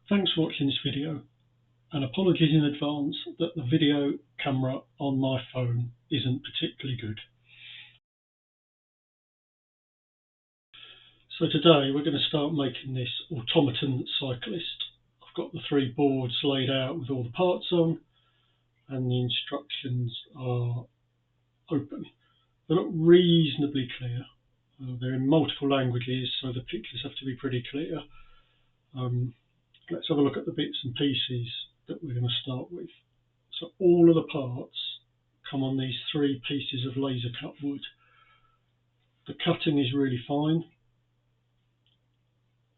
Thanks for watching this video, and apologies in advance that the video camera on my phone isn't particularly good. So today we're going to start making this Automaton Cyclist. I've got the three boards laid out with all the parts on, and the instructions are open. They're not reasonably clear. They're in multiple languages, so the pictures have to be pretty clear. Let's have a look at the bits and pieces that we're going to start with. So all of the parts come on these three pieces of laser cut wood. The cutting is really fine,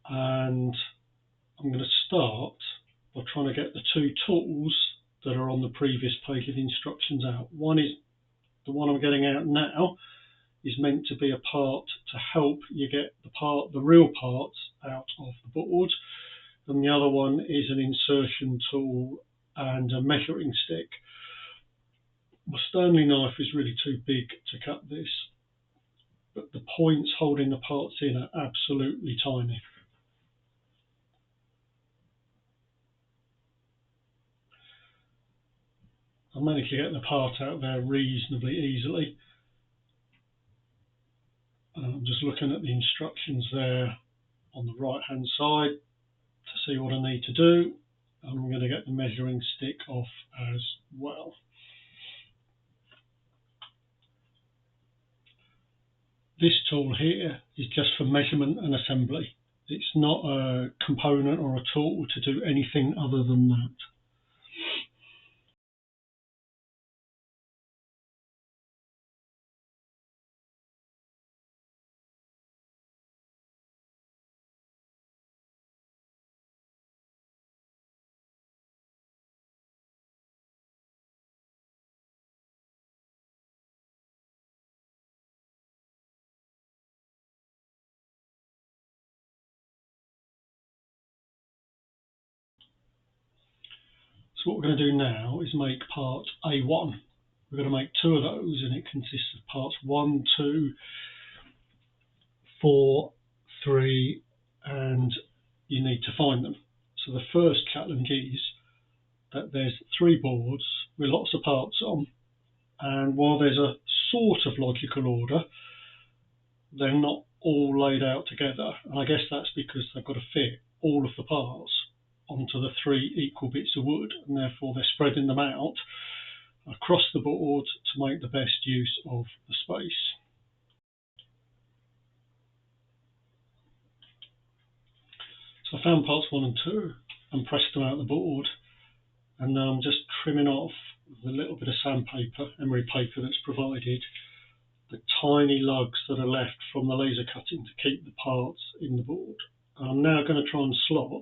and I'm going to start by trying to get the two tools that are on the previous page of the instructions out. One is the one I'm getting out now, is meant to be a part to help you get the real parts out of the board, and the other one is an insertion tool and a measuring stick. My Stanley knife is really too big to cut this, but the points holding the parts in are absolutely tiny. I managed to get the part out there reasonably easily. I'm just looking at the instructions there on the right hand side to see what I need to do. I'm going to get the measuring stick off as well. This tool here is just for measurement and assembly. It's not a component or a tool to do anything other than that. So what we're going to do now is make part A1. We're going to make two of those, and it consists of parts 1, 2, 4, 3, and you need to find them. So the first challenge is that there's three boards with lots of parts on, and while there's a sort of logical order, they're not all laid out together, and I guess that's because they've got to fit all of the parts onto the three equal bits of wood, and therefore they're spreading them out across the board to make the best use of the space. So I found parts 1 and 2 and pressed them out the board, and now I'm just trimming off with a little bit of sandpaper, emery paper that's provided, the tiny lugs that are left from the laser cutting to keep the parts in the board. And I'm now going to try and slot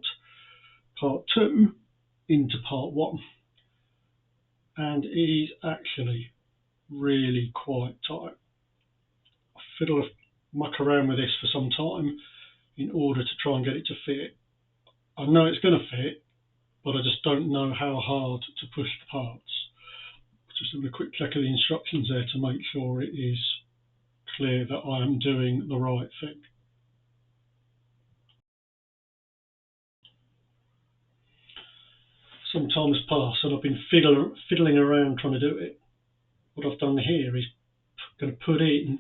part 2 into part 1, and it is actually really quite tight. I muck around with this for some time in order to try and get it to fit. I know it's going to fit, but I just don't know how hard to push the parts. Just have a quick check of the instructions there to make sure it is clear that I am doing the right thing. Some time has passed and I've been fiddling around trying to do it. What I've done here is going to put in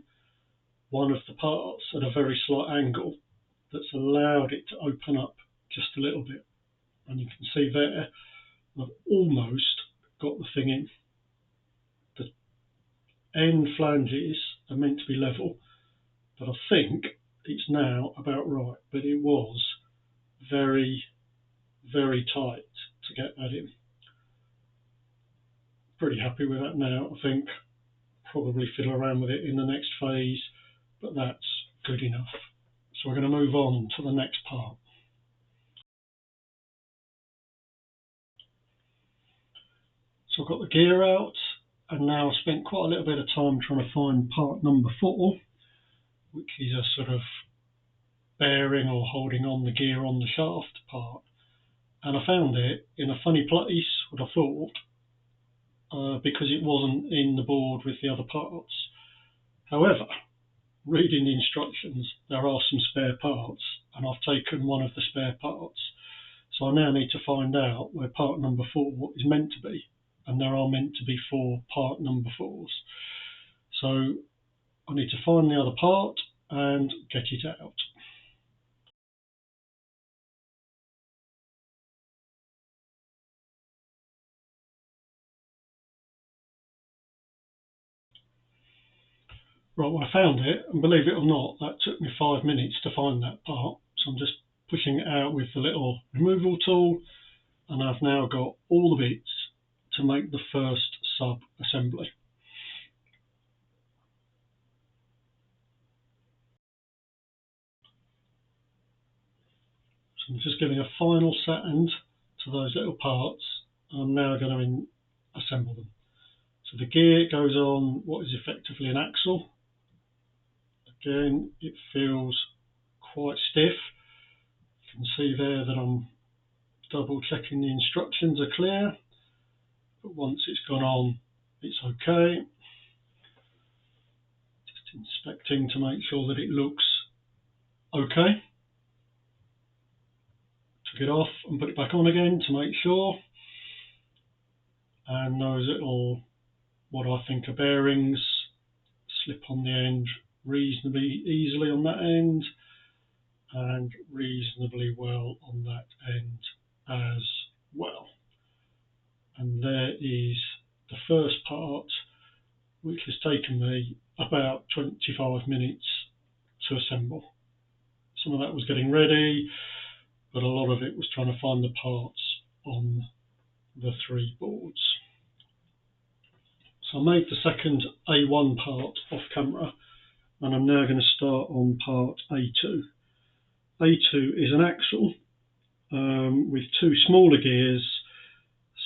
one of the parts at a very slight angle that's allowed it to open up just a little bit. And you can see there, I've almost got the thing in. The end flanges are meant to be level, but I think it's now about right. But it was very, very tight to get that in. Pretty happy with that now. I think probably fiddle around with it in the next phase, but that's good enough. So we're going to move on to the next part. So I've got the gear out, and now I've spent quite a little bit of time trying to find part number 4, which is a sort of bearing or holding on the gear on the shaft part. And I found it in a funny place, what I thought, because it wasn't in the board with the other parts. However, reading the instructions, there are some spare parts, and I've taken one of the spare parts. So I now need to find out where part number 4 is meant to be, and there are meant to be 4 part number 4s. So I need to find the other part and get it out. Right, well, I found it, and believe it or not, that took me 5 minutes to find that part. So I'm just pushing it out with the little removal tool, and I've now got all the bits to make the first sub-assembly. So I'm just giving a final sand to those little parts. I'm now going to assemble them. So the gear goes on what is effectively an axle. Again, it feels quite stiff. You can see there that I'm double checking the instructions are clear, but once it's gone on, it's okay. Just inspecting to make sure that it looks okay. Took it off and put it back on again to make sure. And those little, what I think are bearings, slip on the end reasonably easily on that end, and reasonably well on that end as well. And there is the first part, which has taken me about 25 minutes to assemble. Some of that was getting ready, but a lot of it was trying to find the parts on the 3 boards. So I made the second A1 part off camera, and I'm now going to start on part A2. A2 is an axle with 2 smaller gears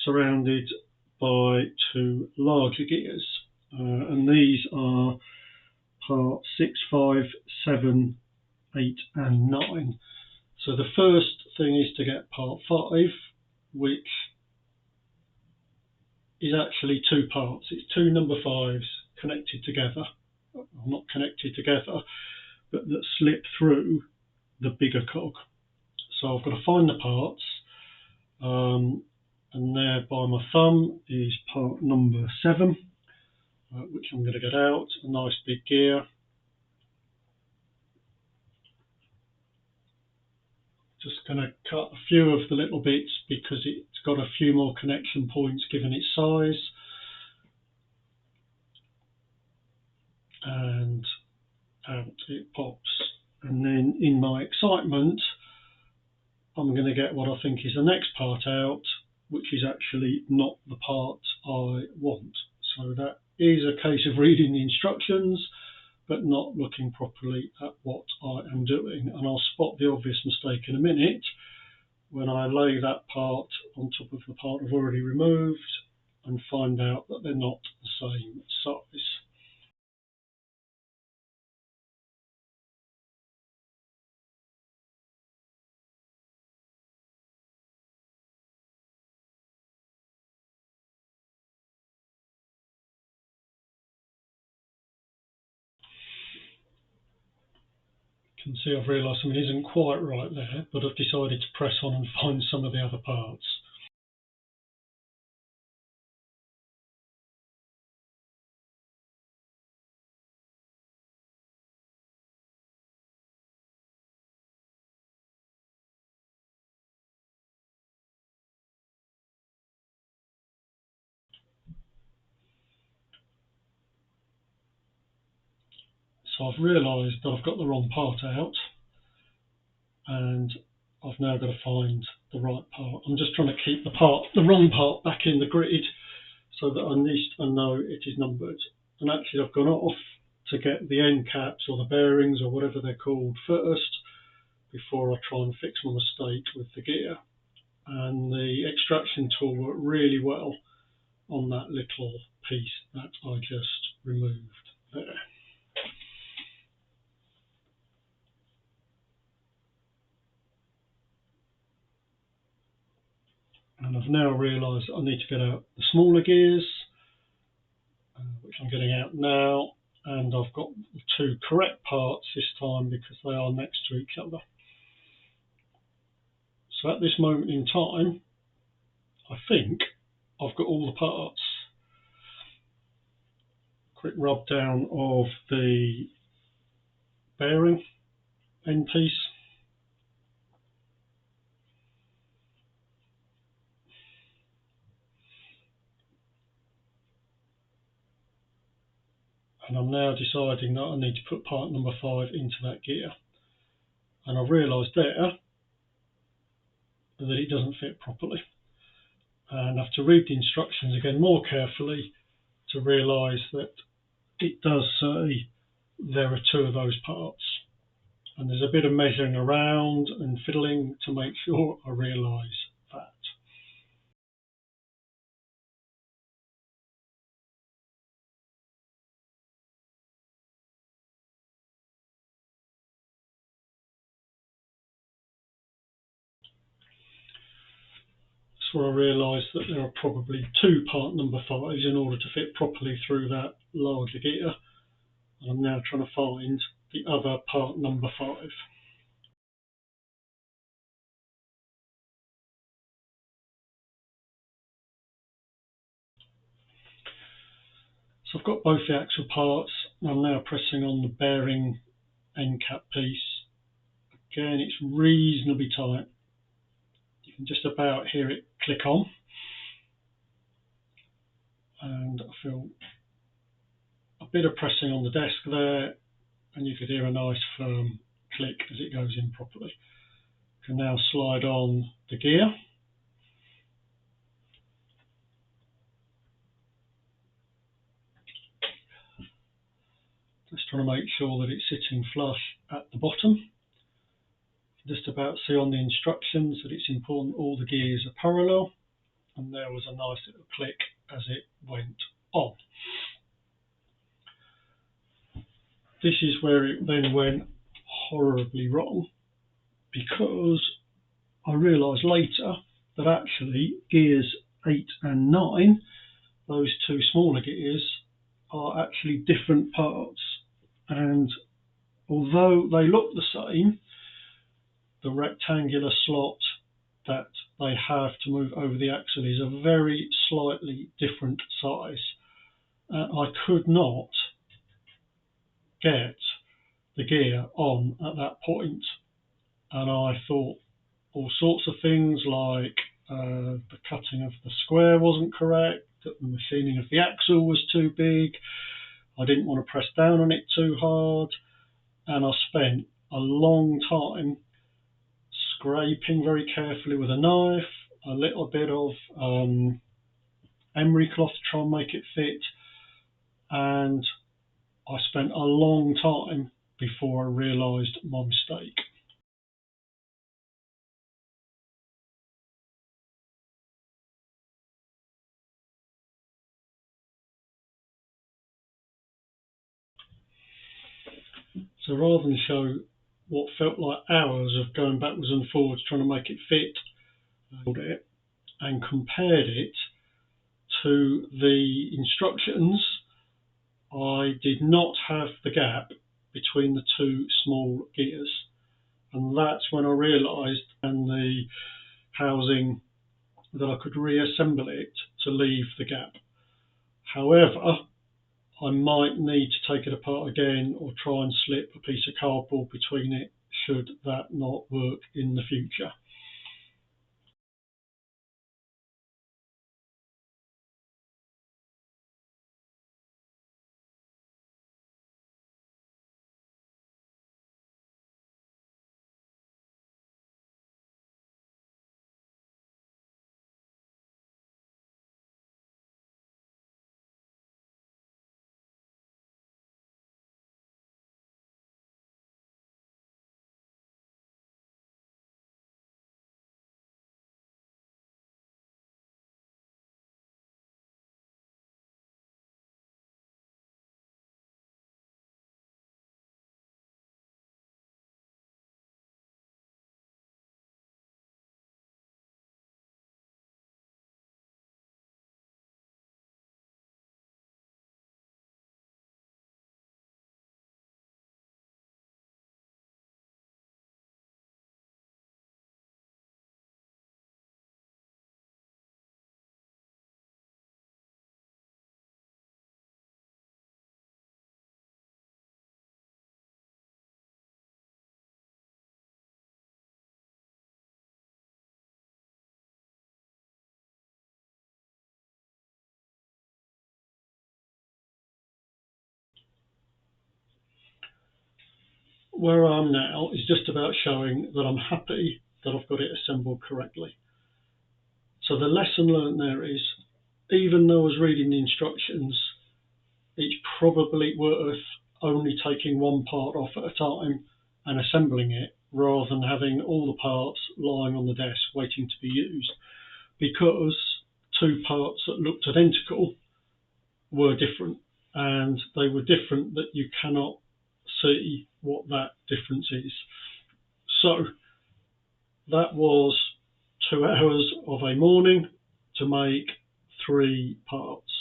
surrounded by 2 larger gears, and these are part 6, 5, 7, 8 and 9. So the first thing is to get part 5, which is actually 2 parts. It's 2 number 5s connected together, well, not connected together, but that slip through the bigger cog. So I've got to find the parts, and there by my thumb is part number 7, which I'm going to get out, a nice big gear. Just going to cut a few of the little bits because it's got a few more connection points given its size. And out it pops. And then in my excitement, I'm going to get what I think is the next part out, which is actually not the part I want. So that is a case of reading the instructions, but not looking properly at what I am doing. And I'll spot the obvious mistake in a minute when I lay that part on top of the part I've already removed and find out that they're not the same size. You can see I've realised something isn't quite right there, but I've decided to press on and find some of the other parts. So I've realised that I've got the wrong part out, and I've now got to find the right part. I'm just trying to keep the wrong part back in the grid so that at least I know it is numbered. And actually I've gone off to get the end caps or the bearings or whatever they're called first before I try and fix my mistake with the gear. And the extraction tool worked really well on that little piece that I just removed there. And I've now realised that I need to get out the smaller gears, which I'm getting out now, and I've got the 2 correct parts this time because they are next to each other. So at this moment in time, I think I've got all the parts. Quick rub down of the bearing end piece. And I'm now deciding that I need to put part number 5 into that gear. And I've realised there that it doesn't fit properly. And I have to read the instructions again more carefully to realise that it does say there are 2 of those parts. And there's a bit of measuring around and fiddling to make sure I realise that. So I realised that there are probably 2 part number 5s in order to fit properly through that larger gear. And I'm now trying to find the other part number 5. So I've got both the actual parts. I'm now pressing on the bearing end cap piece. Again, it's reasonably tight. You can just about hear it click on. And I feel a bit of pressing on the desk there, and you could hear a nice firm click as it goes in properly. You can now slide on the gear. Just trying to make sure that it's sitting flush at the bottom. Just about see on the instructions that it's important all the gears are parallel, and there was a nice little click as it went on. This is where it then went horribly wrong, because I realised later that actually gears 8 and 9, those 2 smaller gears, are actually different parts, and although they look the same, the rectangular slot that they have to move over the axle is a very slightly different size. I could not get the gear on at that point, and I thought all sorts of things like the cutting of the square wasn't correct, that the machining of the axle was too big, I didn't want to press down on it too hard, and I spent a long time scraping very carefully with a knife, a little bit of emery cloth to try and make it fit, and I spent a long time before I realised my mistake. So rather than show what felt like hours of going backwards and forwards trying to make it fit, and compared it to the instructions, I did not have the gap between the 2 small gears, and that's when I realised and the housing that I could reassemble it to leave the gap. However, I might need to take it apart again or try and slip a piece of cardboard between it should that not work in the future. where I am now is just about showing that I'm happy that I've got it assembled correctly. So the lesson learned there is, even though I was reading the instructions, it's probably worth only taking one part off at a time and assembling it, rather than having all the parts lying on the desk waiting to be used, because two parts that looked identical were different, and they were different that you cannot see what that difference is. So that was 2 hours of a morning to make 3 parts.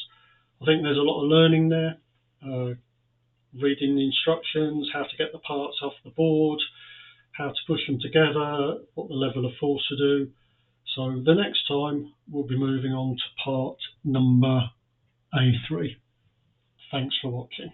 I think there's a lot of learning there, reading the instructions, how to get the parts off the board, how to push them together, what the level of force to do. So the next time we'll be moving on to part number A3. Thanks for watching.